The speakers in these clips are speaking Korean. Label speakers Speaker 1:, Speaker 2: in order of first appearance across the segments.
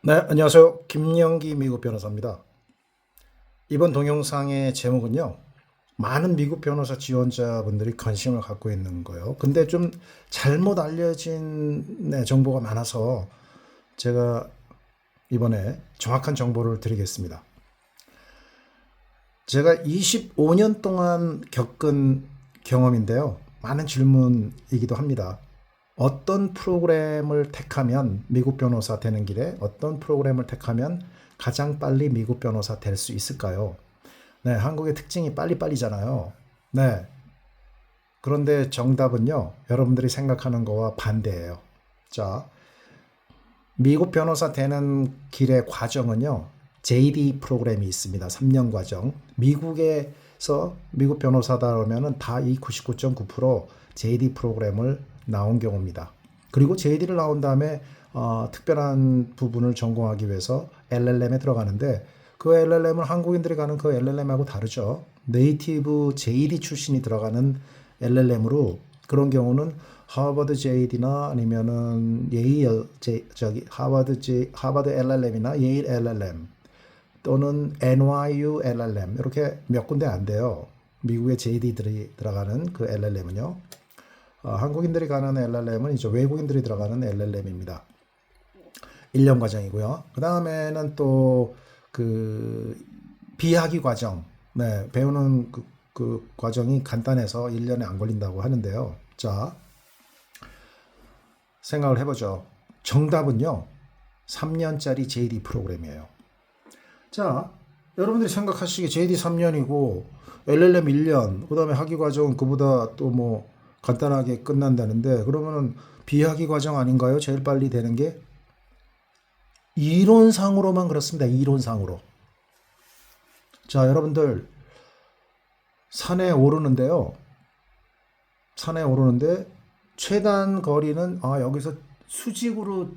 Speaker 1: 네, 안녕하세요. 김영기 미국 변호사입니다. 이번 동영상의 제목은요, 많은 미국 변호사 지원자분들이 관심을 갖고 있는 거예요. 근데 좀 잘못 알려진 정보가 많아서 제가 이번에 정확한 정보를 드리겠습니다. 제가 25년 동안 겪은 경험인데요. 많은 질문이기도 합니다. 어떤 프로그램을 택하면 미국 변호사 되는 길에 어떤 프로그램을 택하면 가장 빨리 미국 변호사 될 수 있을까요? 네, 한국의 특징이 빨리빨리잖아요. 네. 그런데 정답은요, 여러분들이 생각하는 거와 반대예요. 자, 미국 변호사 되는 길의 과정은요, JD 프로그램이 있습니다. 3년 과정. 미국에서 미국 변호사다 그러면은 다 이 99.9% JD 프로그램을 나온 경우입니다. 그리고 JD를 나온 다음에 특별한 부분을 전공하기 위해서 LLM에 들어가는데 그 LLM은 한국인들이 가는 그 LLM하고 다르죠. 네이티브 JD 출신이 들어가는 LLM으로 그런 경우는 하버드 JD나 아니면은 하버드 LLM이나 예일 LLM 또는 NYU LLM 이렇게 몇 군데 안 돼요. 미국의 JD들이 들어가는 그 LLM은요. 한국인들이 가는 LLM은 이제 외국인들이 들어가는 LLM입니다. 1년 과정이고요. 그 다음에는 또 그 비학위 과정, 네, 배우는 그 과정이 간단해서 1년에 안 걸린다고 하는데요. 자, 생각을 해보죠. 정답은요, 3년짜리 JD 프로그램이에요. 자, 여러분들이 생각하시기에 JD 3년이고 LLM 1년, 그 다음에 학위 과정은 그보다 또 뭐 간단하게 끝난다는데 그러면은 비학위 과정 아닌가요? 제일 빨리 되는 게? 이론상으로만 그렇습니다. 이론상으로. 자, 여러분들 산에 오르는데요. 산에 오르는데 최단 거리는 여기서 수직으로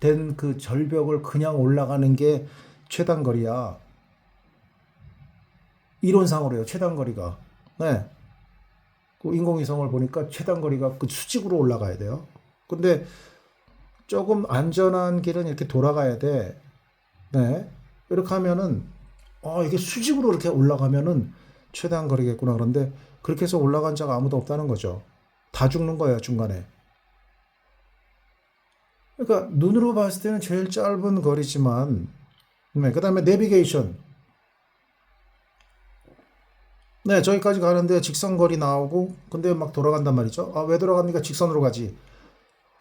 Speaker 1: 된 그 절벽을 그냥 올라가는 게 최단 거리야. 이론상으로요. 최단 거리가. 네. 그 인공위성을 보니까 최단 거리가 그 수직으로 올라가야 돼요. 근데 조금 안전한 길은 이렇게 돌아가야 돼. 네. 이렇게 하면은 이게 수직으로 이렇게 올라가면은 최대한 거리겠구나. 그런데 그렇게 해서 올라간 자가 아무도 없다는 거죠. 다 죽는 거예요, 중간에. 그러니까 눈으로 봤을 때는 제일 짧은 거리지만, 네, 그 다음에 내비게이션. 네, 저기까지 가는데 직선 거리 나오고, 근데 막 돌아간단 말이죠. 왜 돌아갑니까? 직선으로 가지.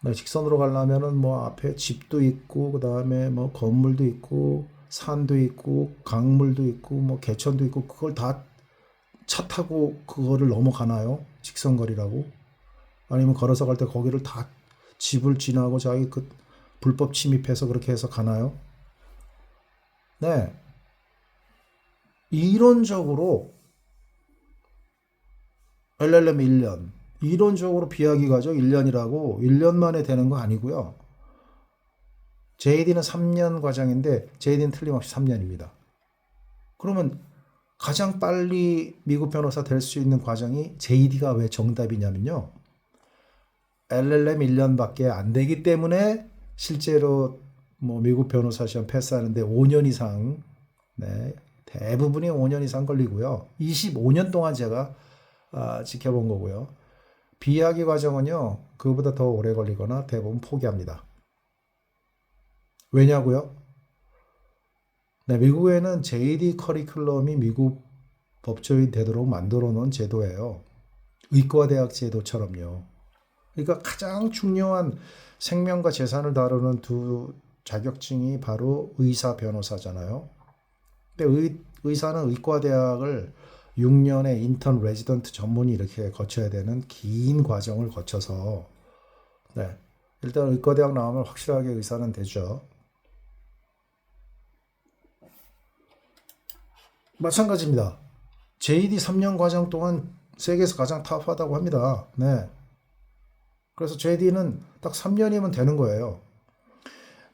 Speaker 1: 네, 직선으로 가려면은 뭐 앞에 집도 있고, 그 다음에 뭐 건물도 있고, 산도 있고, 강물도 있고, 뭐 개천도 있고, 그걸 다 차 타고 그거를 넘어가나요? 직선거리라고? 아니면 걸어서 갈 때 거기를 다 집을 지나고 자기 그 불법 침입해서 그렇게 해서 가나요? 네. 이론적으로 LLM 1년. 이론적으로 비학위 과정 1년이라고 1년 만에 되는 거 아니고요. JD는 3년 과정인데 JD는 틀림없이 3년입니다. 그러면 가장 빨리 미국 변호사 될 수 있는 과정이 JD가 왜 정답이냐면요. LLM 1년밖에 안 되기 때문에 실제로 뭐 미국 변호사 시험 패스하는데 5년 이상, 네, 대부분이 5년 이상 걸리고요. 25년 동안 제가 지켜본 거고요. 비학위 과정은요, 그보다 더 오래 걸리거나 대부분 포기합니다. 왜냐고요? 네, 미국에는 JD 커리큘럼이 미국 법조인 되도록 만들어 놓은 제도예요. 의과대학 제도처럼요. 그러니까 가장 중요한 생명과 재산을 다루는 두 자격증이 바로 의사, 변호사잖아요. 근데 의사는 의과대학을 6년의 인턴 레지던트 전문의 이렇게 거쳐야 되는 긴 과정을 거쳐서 네. 일단 의과대학 나오면 확실하게 의사는 되죠. 마찬가지입니다. JD 3년 과정 동안 세계에서 가장 탑하다고 합니다. 네. 그래서 JD는 딱 3년이면 되는 거예요.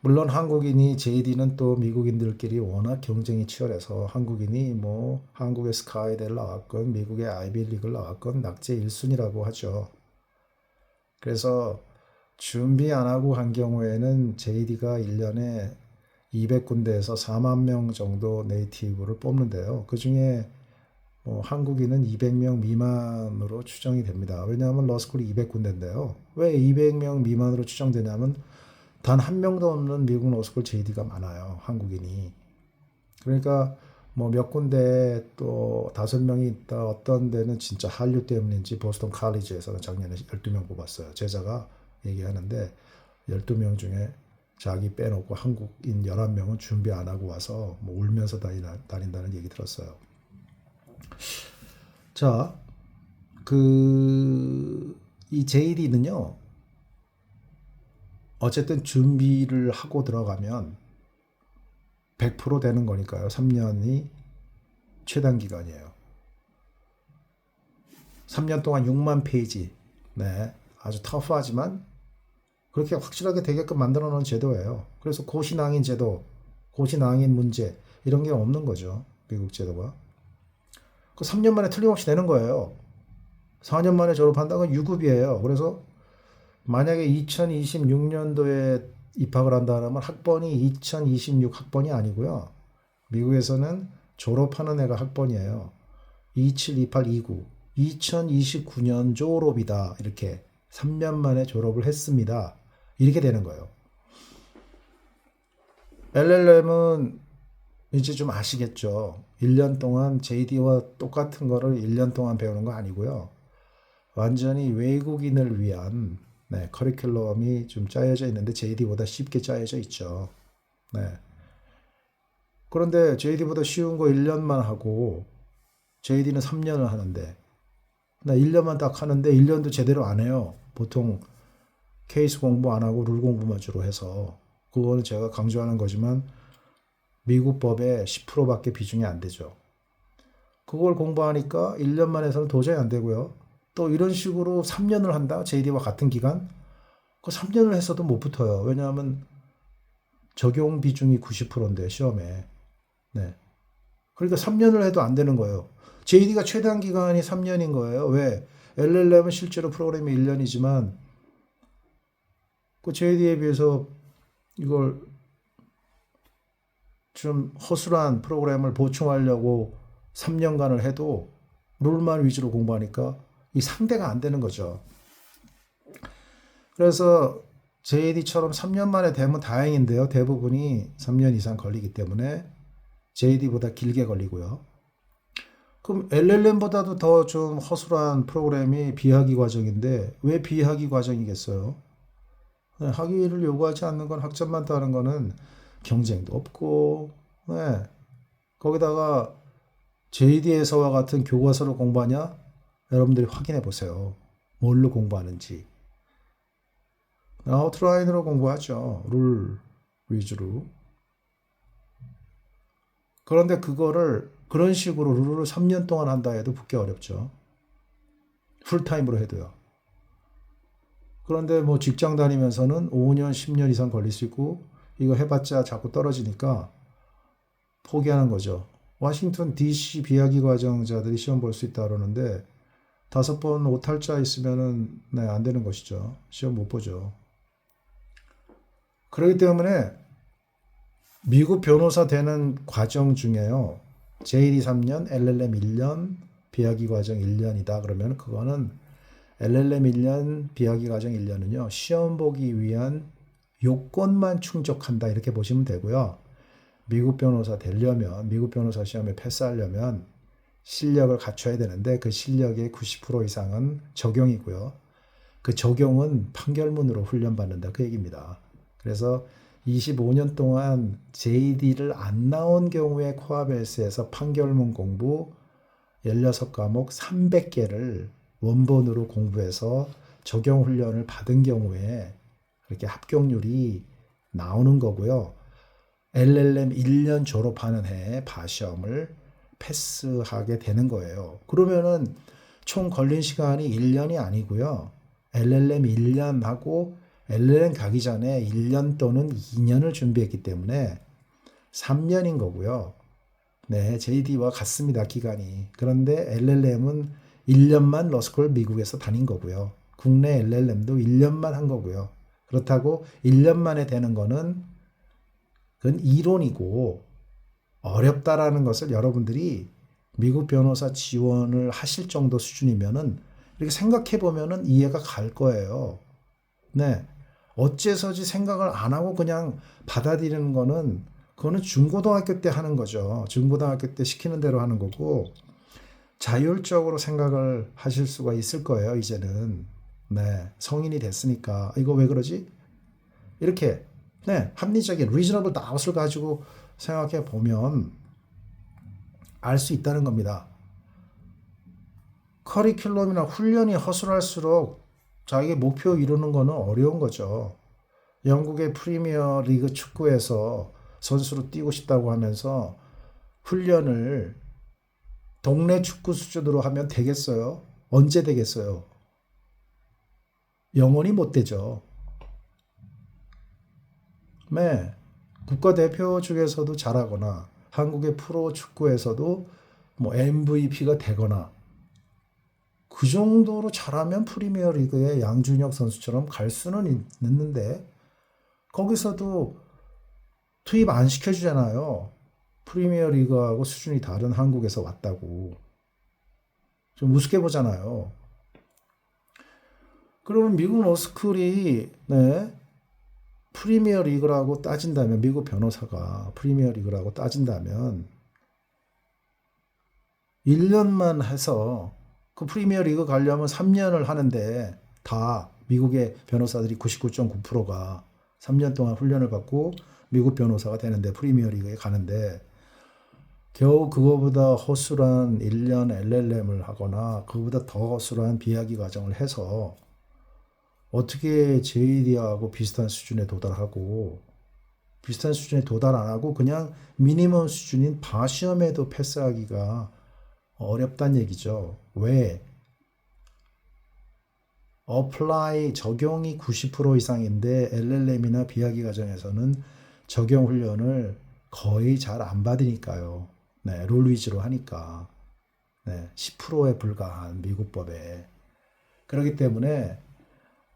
Speaker 1: 물론 한국인이 JD는 또 미국인들끼리 워낙 경쟁이 치열해서 한국인이 뭐 한국의 스카이대를 나왔건 미국의 아이비리그를 나왔건 낙제 1순위라고 하죠. 그래서 준비 안 하고 한 경우에는 JD가 1년에 200군데에서 4만 명 정도 네이티브를 뽑는데요. 그 중에 한국인은 200명 미만으로 추정이 됩니다. 왜냐하면 러스쿨이 200군데인데요. 왜 200명 미만으로 추정되냐면 단 한 명도 없는 미국 러스쿨 JD가 많아요. 한국인이. 그러니까 몇 군데 또 5명이 있다. 어떤 데는 진짜 한류 때문인지 보스턴 칼리지에서는 작년에 12명 뽑았어요. 제자가 얘기하는데 12명 중에 자기 빼놓고 한국인 11명은 준비 안 하고 와서 울면서 다닌다는 얘기 들었어요. 자, 이 JD는요, 어쨌든 준비를 하고 들어가면 100% 되는 거니까요. 3년이 최단 기간이에요. 3년 동안 6만 페이지. 네. 아주 터프하지만 그렇게 확실하게 되게끔 만들어 놓은 제도예요. 그래서 고시낭인 제도, 고시낭인 문제 이런 게 없는 거죠. 미국 제도가. 그 3년 만에 틀림없이 되는 거예요. 4년 만에 졸업한다는 유급이에요. 그래서 만약에 2026년도에 입학을 한다 면 학번이 2026 학번이 아니고요. 미국에서는 졸업하는 애가 학번이에요. 27, 28, 29. 2029년 졸업이다. 이렇게 3년 만에 졸업을 했습니다. 이렇게 되는 거예요. LLM은 이제 좀 아시겠죠? 1년 동안 JD와 똑같은 거를 1년 동안 배우는 거 아니고요. 완전히 외국인을 위한 커리큘럼이 좀 짜여져 있는데 JD보다 쉽게 짜여져 있죠. 네. 그런데 JD보다 쉬운 거 1년만 하고 JD는 3년을 하는데 나 1년만 딱 하는데 1년도 제대로 안 해요. 보통 케이스 공부 안 하고 룰 공부만 주로 해서 그거는 제가 강조하는 거지만 미국 법의 10%밖에 비중이 안 되죠. 그걸 공부하니까 1년만 해서는 도저히 안 되고요. 또 이런 식으로 3년을 한다? JD와 같은 기간? 그 3년을 했어도 못 붙어요. 왜냐하면 적용 비중이 90%인데 시험에. 네. 그러니까 3년을 해도 안 되는 거예요. JD가 최단 기간이 3년인 거예요. 왜? LLM은 실제로 프로그램이 1년이지만 그 JD에 비해서 이걸 좀 허술한 프로그램을 보충하려고 3년간을 해도 룰만 위주로 공부하니까 이 상대가 안 되는 거죠. 그래서 JD처럼 3년 만에 되면 다행인데요. 대부분이 3년 이상 걸리기 때문에 JD보다 길게 걸리고요. 그럼 LLM보다도 더 좀 허술한 프로그램이 비학위 과정인데 왜 비학위 과정이겠어요? 학위를 요구하지 않는 건 학점만 따는 거는 경쟁도 없고 거기다가 JD에서와 같은 교과서를 공부하냐? 여러분들이 확인해 보세요. 뭘로 공부하는지. 아웃라인으로 공부하죠. 룰 위주로. 그런데 그거를 그런 식으로 룰을 3년 동안 한다 해도 붙기 어렵죠. 풀타임으로 해도요. 그런데 직장 다니면서는 5년, 10년 이상 걸릴 수 있고 이거 해봤자 자꾸 떨어지니까 포기하는 거죠. 워싱턴 DC 비학위 과정자들이 시험 볼 수 있다 그러는데 5번 오탈자 있으면은 안 되는 것이죠. 시험 못 보죠. 그렇기 때문에 미국 변호사 되는 과정 중에요. JD 3년, LLM 1년, 비학위 과정 1년이다. 그러면 그거는 LLM 1년, 비학위 과정 1년은요. 시험 보기 위한 요건만 충족한다. 이렇게 보시면 되고요. 미국 변호사 되려면, 미국 변호사 시험에 패스하려면 실력을 갖춰야 되는데 그 실력의 90% 이상은 적용이고요. 그 적용은 판결문으로 훈련받는다. 그 얘기입니다. 그래서 25년 동안 JD를 안 나온 경우에 코아벨스에서 판결문 공부 16과목 300개를 원본으로 공부해서 적용 훈련을 받은 경우에 그렇게 합격률이 나오는 거고요. LLM 1년 졸업하는 해에 바시험을 패스하게 되는 거예요. 그러면은 총 걸린 시간이 1년이 아니고요. LLM 1년 하고 LLM 가기 전에 1년 또는 2년을 준비했기 때문에 3년인 거고요. 네, JD와 같습니다. 기간이. 그런데 LLM은 1년만 러스쿨 미국에서 다닌 거고요. 국내 LLM도 1년만 한 거고요. 그렇다고 1년 만에 되는 거는 그건 이론이고 어렵다라는 것을 여러분들이 미국 변호사 지원을 하실 정도 수준이면은 이렇게 생각해 보면은 이해가 갈 거예요. 네. 어째서지 생각을 안 하고 그냥 받아들이는 거는 그거는 중고등학교 때 하는 거죠. 중고등학교 때 시키는 대로 하는 거고 자율적으로 생각을 하실 수가 있을 거예요, 이제는. 네. 성인이 됐으니까. 이거 왜 그러지? 이렇게 네, 합리적인 reasonable doubt을 가지고 생각해 보면 알 수 있다는 겁니다. 커리큘럼이나 훈련이 허술할수록 자기의 목표 이루는 거는 어려운 거죠. 영국의 프리미어 리그 축구에서 선수로 뛰고 싶다고 하면서 훈련을 동네 축구 수준으로 하면 되겠어요? 언제 되겠어요? 영원히 못 되죠. 네. 국가대표 중에서도 잘하거나 한국의 프로 축구에서도 뭐 MVP가 되거나 그 정도로 잘하면 프리미어 리그의 양준혁 선수처럼 갈 수는 있는데 거기서도 투입 안 시켜주잖아요. 프리미어 리그하고 수준이 다른 한국에서 왔다고. 좀 우습게 보잖아요. 그러면 미국 로스쿨이 네, 프리미어 리그라고 따진다면 미국 변호사가 프리미어 리그라고 따진다면 1년만 해서 그 프리미어 리그 가려면 3년을 하는데 다 미국의 변호사들이 99.9%가 3년 동안 훈련을 받고 미국 변호사가 되는데 프리미어 리그에 가는데 겨우 그거보다 허술한 1년 LLM을 하거나 그거보다 더 허술한 비학기 과정을 해서 어떻게 JD하고 비슷한 수준에 도달하고 비슷한 수준에 도달 안 하고 그냥 미니멈 수준인 바시험에도 패스하기가 어렵단 얘기죠. 왜? 어플라이 적용이 90% 이상인데 LLM이나 비학기 과정에서는 적용 훈련을 거의 잘 안 받으니까요. 네, 룰 위주로 하니까. 네, 10%에 불과한 미국법에. 그렇기 때문에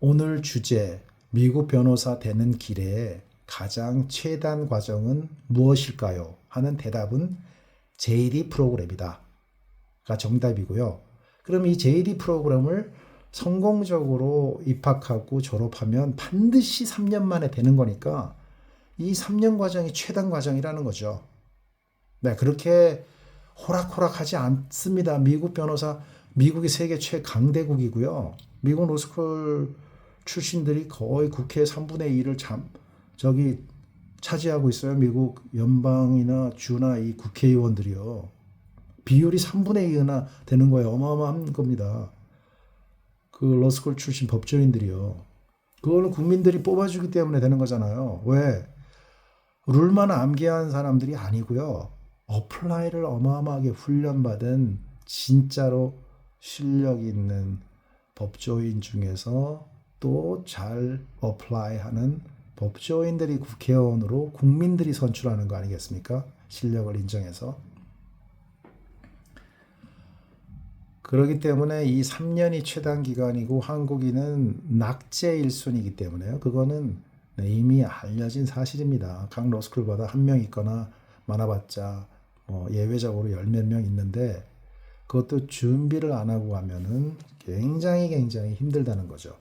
Speaker 1: 오늘 주제 미국 변호사 되는 길에 가장 최단 과정은 무엇일까요? 하는 대답은 JD 프로그램이다. 가 정답이고요. 그럼 이 JD 프로그램을 성공적으로 입학하고 졸업하면 반드시 3년 만에 되는 거니까 이 3년 과정이 최단 과정이라는 거죠. 네, 그렇게 호락호락하지 않습니다. 미국 변호사, 미국이 세계 최강대국이고요. 미국 로스쿨 출신들이 거의 국회 3분의 1을 차지하고 있어요. 미국 연방이나 주나 이 국회의원들이요. 비율이 3분의 2나 되는 거예요. 어마어마한 겁니다. 그 로스쿨 출신 법조인들이요. 그거는 국민들이 뽑아주기 때문에 되는 거잖아요. 왜? 룰만 암기한 사람들이 아니고요. 어플라이를 어마어마하게 훈련받은 진짜로 실력 있는 법조인 중에서 또 잘 어플라이하는 법조인들이 국회의원으로 국민들이 선출하는 거 아니겠습니까? 실력을 인정해서. 그렇기 때문에 이 3년이 최단 기간이고 한국인은 낙제 1순위이기 때문에요. 그거는 이미 알려진 사실입니다. 각 로스쿨마다 한 명 있거나 많아봤자 예외적으로 열 몇 명 있는데 그것도 준비를 안 하고 가면은 굉장히 힘들다는 거죠.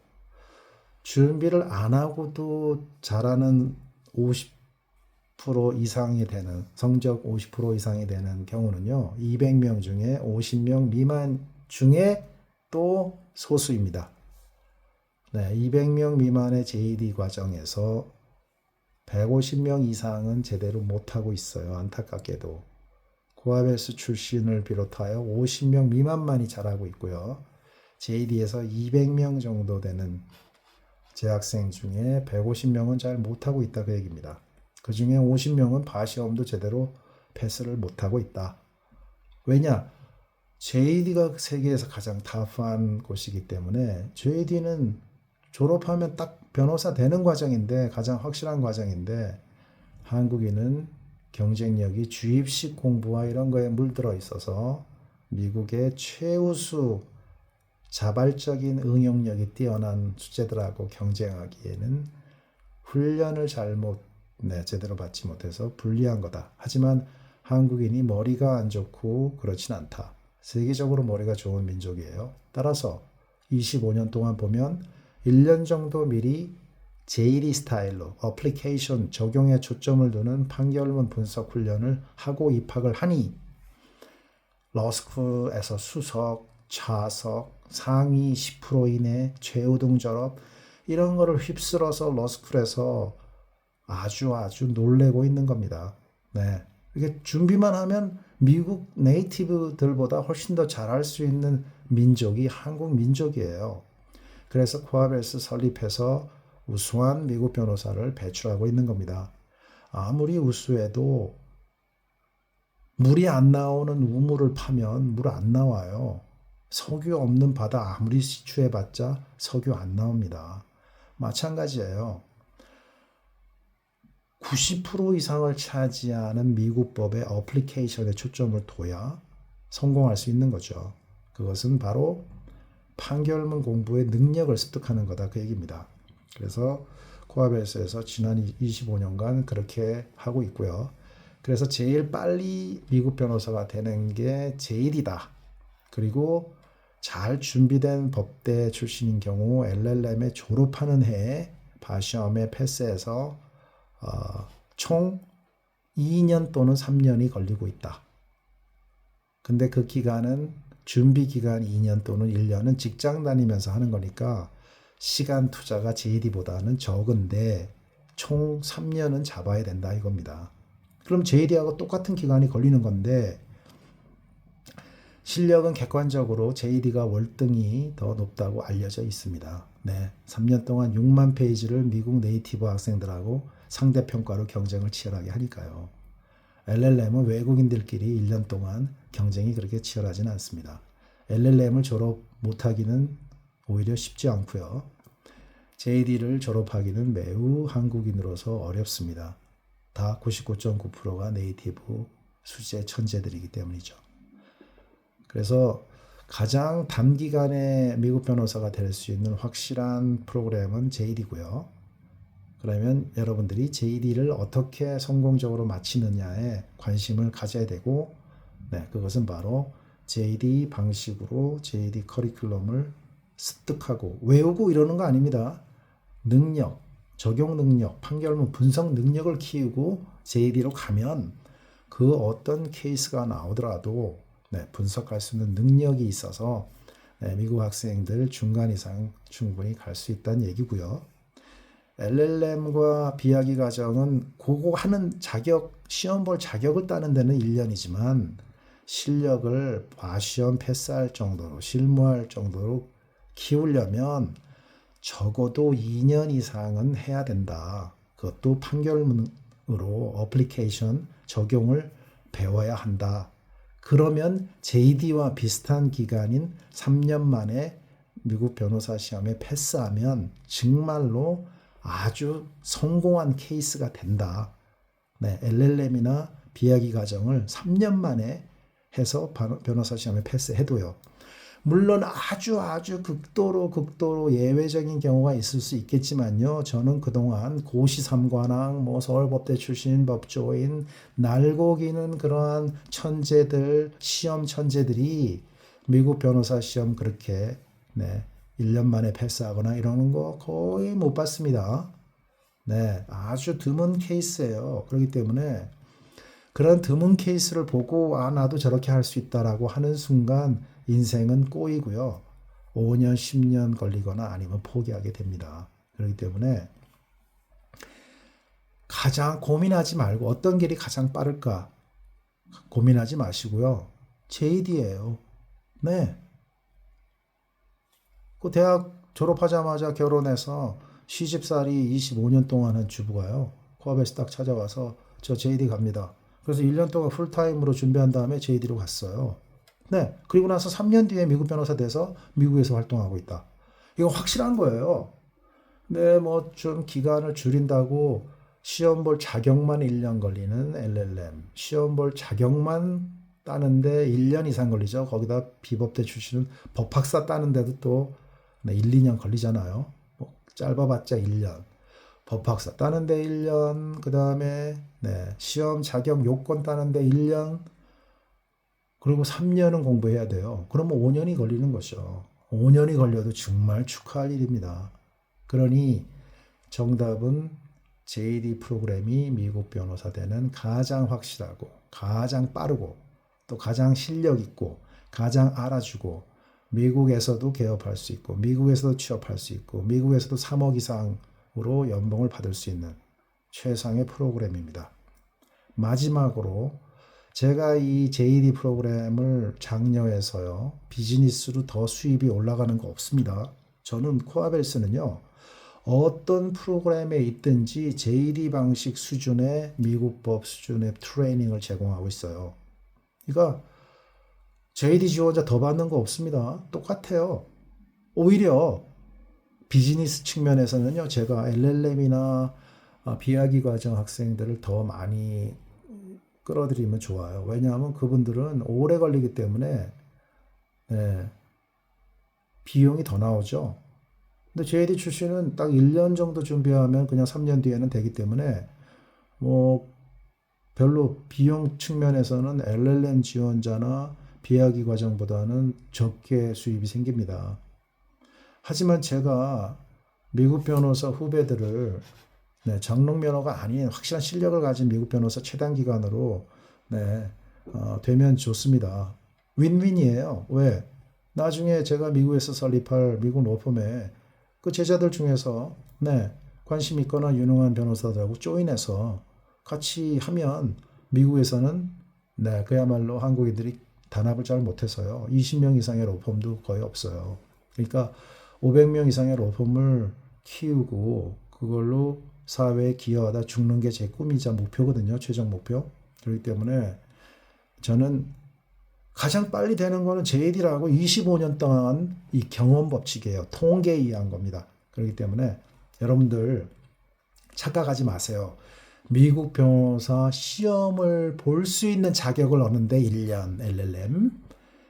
Speaker 1: 준비를 안 하고도 잘하는 50% 이상이 되는 성적 50% 이상이 되는 경우는요. 200명 중에 50명 미만 중에 또 소수입니다. 네, 200명 미만의 JD 과정에서 150명 이상은 제대로 못하고 있어요. 안타깝게도. 고아벨스 출신을 비롯하여 50명 미만만이 잘하고 있고요. JD에서 200명 정도 되는 재학생 중에 150명은 잘 못하고 있다 그 얘기입니다. 그 중에 50명은 바시험도 제대로 패스를 못하고 있다. 왜냐? JD가 세계에서 가장 터프한 곳이기 때문에 JD는 졸업하면 딱 변호사 되는 과정인데 가장 확실한 과정인데 한국인은 경쟁력이 주입식 공부와 이런 거에 물들어 있어서 미국의 최우수 자발적인 응용력이 뛰어난 주제들하고 경쟁하기에는 훈련을 잘못 제대로 받지 못해서 불리한 거다. 하지만 한국인이 머리가 안 좋고 그렇진 않다. 세계적으로 머리가 좋은 민족이에요. 따라서 25년 동안 보면 1년 정도 미리 JD 스타일로 어플리케이션 적용에 초점을 두는 판결문 분석 훈련을 하고 입학을 하니 러스쿨에서 수석, 차석, 상위 10% 이내, 최우등 졸업 이런 거를 휩쓸어서 러스쿨에서 아주 놀래고 있는 겁니다. 네. 이게 준비만 하면 미국 네이티브들보다 훨씬 더 잘할 수 있는 민족이 한국 민족이에요. 그래서 코아벨스 설립해서 우수한 미국 변호사를 배출하고 있는 겁니다. 아무리 우수해도 물이 안 나오는 우물을 파면 물 안 나와요. 석유 없는 바다 아무리 시추해봤자 석유 안 나옵니다. 마찬가지예요. 90% 이상을 차지하는 미국법의 어플리케이션에 초점을 둬야 성공할 수 있는 거죠. 그것은 바로 판결문 공부의 능력을 습득하는 거다 그 얘기입니다. 그래서 코아벨스에서 지난 25년간 그렇게 하고 있고요. 그래서 제일 빨리 미국 변호사가 되는 게 JD다. 그리고 잘 준비된 법대 출신인 경우 LLM에 졸업하는 해에 바시험에 패스해서 총 2년 또는 3년이 걸리고 있다. 근데 그 기간은 준비 기간 2년 또는 1년은 직장 다니면서 하는 거니까 시간 투자가 JD보다는 적은데 총 3년은 잡아야 된다 이겁니다. 그럼 JD하고 똑같은 기간이 걸리는 건데 실력은 객관적으로 JD가 월등히 더 높다고 알려져 있습니다. 네, 3년 동안 6만 페이지를 미국 네이티브 학생들하고 상대평가로 경쟁을 치열하게 하니까요. LLM은 외국인들끼리 1년 동안 경쟁이 그렇게 치열하지는 않습니다. LLM을 졸업 못하기는 오히려 쉽지 않고요. JD를 졸업하기는 매우 한국인으로서 어렵습니다. 다 99.9%가 네이티브 수재 천재들이기 때문이죠. 그래서 가장 단기간에 미국 변호사가 될 수 있는 확실한 프로그램은 JD고요. 그러면 여러분들이 JD를 어떻게 성공적으로 마치느냐에 관심을 가져야 되고, 그것은 바로 JD 방식으로 JD 커리큘럼을 습득하고 외우고 이러는 거 아닙니다. 능력, 적용 능력, 판결문 분석 능력을 키우고 JD로 가면 그 어떤 케이스가 나오더라도 분석할 수 있는 능력이 있어서 미국 학생들 중간 이상 충분히 갈 수 있다는 얘기고요. LLM과 비하기 과정은 그거 하는 자격, 시험 볼 자격을 따는 데는 1년이지만 실력을 바시험 패스할 정도로 실무할 정도로 키우려면 적어도 2년 이상은 해야 된다. 그것도 판결문으로 어플리케이션 적용을 배워야 한다. 그러면 JD와 비슷한 기간인 3년 만에 미국 변호사 시험에 패스하면 정말로 아주 성공한 케이스가 된다. LLM이나 비하기 과정을 3년 만에 해서 변호사 시험에 패스해도요. 물론 아주 극도로 예외적인 경우가 있을 수 있겠지만요. 저는 그동안 고시 3관왕, 서울법대 출신 법조인, 날고 기는 그러한 천재들, 시험 천재들이 미국 변호사 시험 그렇게 1년 만에 패스하거나 이러는 거 거의 못 봤습니다. 아주 드문 케이스예요. 그렇기 때문에 그런 드문 케이스를 보고 나도 저렇게 할 수 있다라고 하는 순간 인생은 꼬이고요. 5년, 10년 걸리거나 아니면 포기하게 됩니다. 그렇기 때문에 가장 고민하지 말고 어떤 길이 가장 빠를까 고민하지 마시고요. JD예요. 그 대학 졸업하자마자 결혼해서 시집살이 25년 동안 한 주부가요. 코아벨스 딱 찾아와서 저 JD 갑니다. 그래서 1년 동안 풀타임으로 준비한 다음에 JD로 갔어요. 그리고 나서 3년 뒤에 미국 변호사 돼서 미국에서 활동하고 있다. 이거 확실한 거예요. 좀 기간을 줄인다고 시험 볼 자격만 1년 걸리는 LLM, 시험 볼 자격만 따는데 1년 이상 걸리죠. 거기다 비법대 출신은 법학사 따는데도 또 1, 2년 걸리잖아요. 짧아봤자 1년. 법학사 따는데 1년, 그 다음에 시험 자격 요건 따는데 1년, 그리고 3년은 공부해야 돼요. 그러면 5년이 걸리는 거죠. 5년이 걸려도 정말 축하할 일입니다. 그러니 정답은 JD 프로그램이 미국 변호사 되는 가장 확실하고 가장 빠르고 또 가장 실력 있고 가장 알아주고 미국에서도 개업할 수 있고 미국에서도 취업할 수 있고 미국에서도 3억 이상으로 연봉을 받을 수 있는 최상의 프로그램입니다. 마지막으로 제가 이 JD 프로그램을 장려해서요 비즈니스로 더 수입이 올라가는 거 없습니다. 저는 코아벨스는요 어떤 프로그램에 있든지 JD 방식 수준의 미국법 수준의 트레이닝을 제공하고 있어요. 그러니까 JD 지원자 더 받는 거 없습니다. 똑같아요. 오히려 비즈니스 측면에서는요, 제가 LLM이나 비하기 과정 학생들을 더 많이 끌어들이면 좋아요. 왜냐하면 그분들은 오래 걸리기 때문에 비용이 더 나오죠. 근데 JD 출신은 딱 1년 정도 준비하면 그냥 3년 뒤에는 되기 때문에 뭐 별로 비용 측면에서는 LLM 지원자나 비하기 과정보다는 적게 수입이 생깁니다. 하지만 제가 미국 변호사 후배들을 장롱 면허가 아닌 확실한 실력을 가진 미국 변호사 최단 기간으로 되면 좋습니다. 윈윈이에요. 왜? 나중에 제가 미국에서 설립할 미국 로펌에 그 제자들 중에서 관심 있거나 유능한 변호사들하고 조인해서 같이 하면 미국에서는 그야말로 한국인들이 단합을 잘 못해서요. 20명 이상의 로펌도 거의 없어요. 그러니까 500명 이상의 로펌을 키우고 그걸로 사회에 기여하다 죽는 게 제 꿈이자 목표거든요. 최종 목표. 그렇기 때문에 저는 가장 빨리 되는 거는 JD라고 25년 동안 이 경험 법칙이에요. 통계에 의한 겁니다. 그렇기 때문에 여러분들 착각하지 마세요. 미국 변호사 시험을 볼 수 있는 자격을 얻는데 1년 LLM,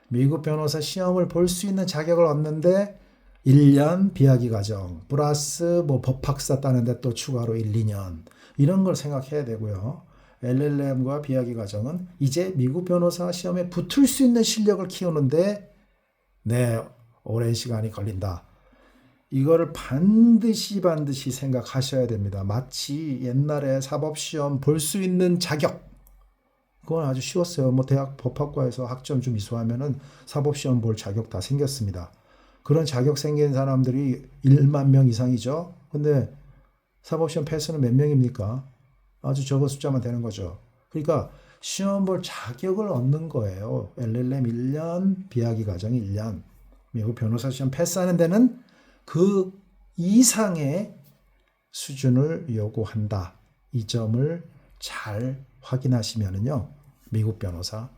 Speaker 1: 미국 변호사 시험을 볼 수 있는 자격을 얻는데 1년 비하기 과정 플러스 뭐 법학사 따는데 또 추가로 1, 2년 이런 걸 생각해야 되고요. LLM과 비하기 과정은 이제 미국 변호사 시험에 붙을 수 있는 실력을 키우는데 오랜 시간이 걸린다. 이거를 반드시 생각하셔야 됩니다. 마치 옛날에 사법시험 볼 수 있는 자격 그건 아주 쉬웠어요. 뭐 대학 법학과에서 학점 좀 이수하면은 사법시험 볼 자격 다 생겼습니다. 그런 자격 생긴 사람들이 1만 명 이상이죠. 근데 사법시험 패스는 몇 명입니까? 아주 적은 숫자만 되는 거죠. 그러니까 시험 볼 자격을 얻는 거예요. LLM 1년, 비하기 과정 1년. 미국 변호사 시험 패스하는 데는 그 이상의 수준을 요구한다. 이 점을 잘 확인하시면은요. 미국 변호사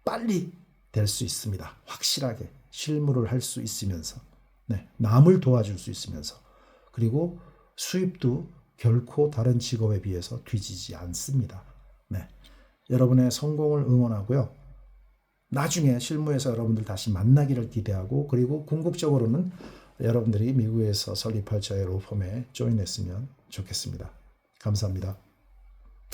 Speaker 1: 빨리 될 수 있습니다. 확실하게 실무를 할 수 있으면서 남을 도와줄 수 있으면서 그리고 수입도 결코 다른 직업에 비해서 뒤지지 않습니다. 여러분의 성공을 응원하고요. 나중에 실무에서 여러분들 다시 만나기를 기대하고 그리고 궁극적으로는 여러분들이 미국에서 설립할 저의 로펌에 조인했으면 좋겠습니다. 감사합니다.